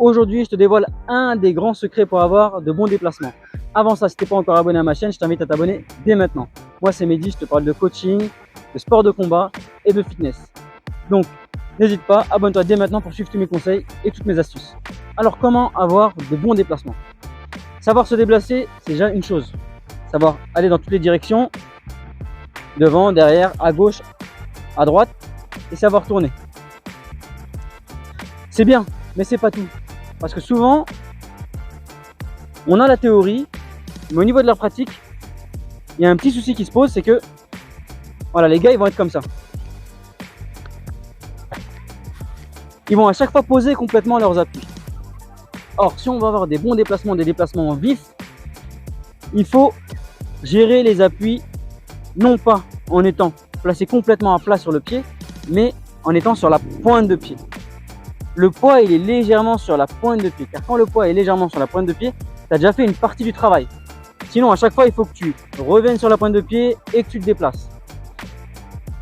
aujourd'hui, je te dévoile un des grands secrets pour avoir de bons déplacements. Avant ça, si tu n'es pas encore abonné à ma chaîne, je t'invite à t'abonner dès maintenant. Moi, c'est Mehdi, je te parle de coaching, de sport de combat et de fitness. Donc, n'hésite pas, abonne-toi dès maintenant pour suivre tous mes conseils et toutes mes astuces. Alors, comment avoir de bons déplacements? Savoir se déplacer, c'est déjà une chose. Savoir aller dans toutes les directions, devant, derrière, à gauche, à droite, et savoir tourner. C'est bien, mais c'est pas tout. Parce que souvent, on a la théorie, mais au niveau de la pratique, il y a un petit souci qui se pose, c'est que voilà, les gars, ils vont être comme ça. Ils vont à chaque fois poser complètement leurs appuis. Or, si on veut avoir des bons déplacements, des déplacements vifs, il faut gérer les appuis, non pas en étant placé complètement à plat sur le pied, mais en étant sur la pointe de pied. Le poids, il est légèrement sur la pointe de pied. Car quand le poids est légèrement sur la pointe de pied, tu as déjà fait une partie du travail. Sinon, à chaque fois, il faut que tu reviennes sur la pointe de pied et que tu te déplaces.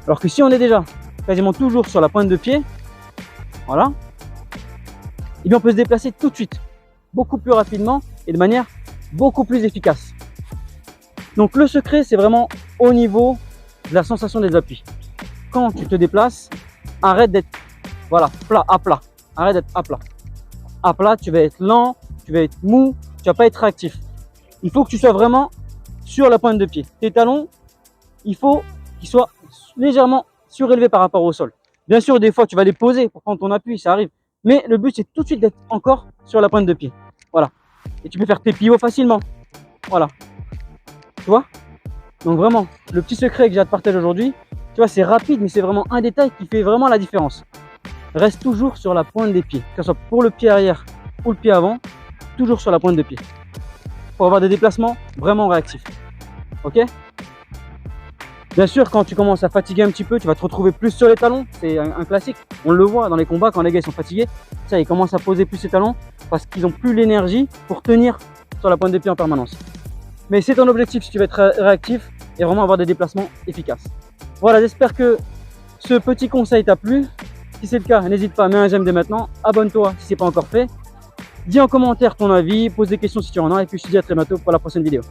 Alors que si on est déjà quasiment toujours sur la pointe de pied, voilà, et bien on peut se déplacer tout de suite, beaucoup plus rapidement et de manière beaucoup plus efficace. Donc le secret, c'est vraiment au niveau de la sensation des appuis. Quand tu te déplaces, arrête d'être voilà, plat, à plat. Arrête d'être à plat. À plat, tu vas être lent, tu vas être mou, tu vas pas être réactif. Il faut que tu sois vraiment sur la pointe de pied. Tes talons, il faut qu'ils soient légèrement surélevés par rapport au sol. Bien sûr, des fois, tu vas les poser pour prendre ton appui, ça arrive. Mais le but, c'est tout de suite d'être encore sur la pointe de pied. Voilà. Et tu peux faire tes pivots facilement. Voilà. Tu vois? Donc vraiment, le petit secret que j'ai à te partager aujourd'hui, tu vois, c'est rapide, mais c'est vraiment un détail qui fait vraiment la différence. Reste toujours sur la pointe des pieds, que ce soit pour le pied arrière ou le pied avant, toujours sur la pointe de pied. Pour avoir des déplacements vraiment réactifs. Ok? Bien sûr, quand tu commences à fatiguer un petit peu, tu vas te retrouver plus sur les talons. C'est un classique. On le voit dans les combats, quand les gars ils sont fatigués, ça, ils commencent à poser plus les talons parce qu'ils n'ont plus l'énergie pour tenir sur la pointe des pieds en permanence. Mais c'est ton objectif si tu veux être réactif et vraiment avoir des déplacements efficaces. Voilà, j'espère que ce petit conseil t'a plu. Si c'est le cas, n'hésite pas, mets un j'aime dès maintenant. Abonne-toi si ce n'est pas encore fait. Dis en commentaire ton avis, pose des questions si tu en as. Et puis je te dis à très bientôt pour la prochaine vidéo.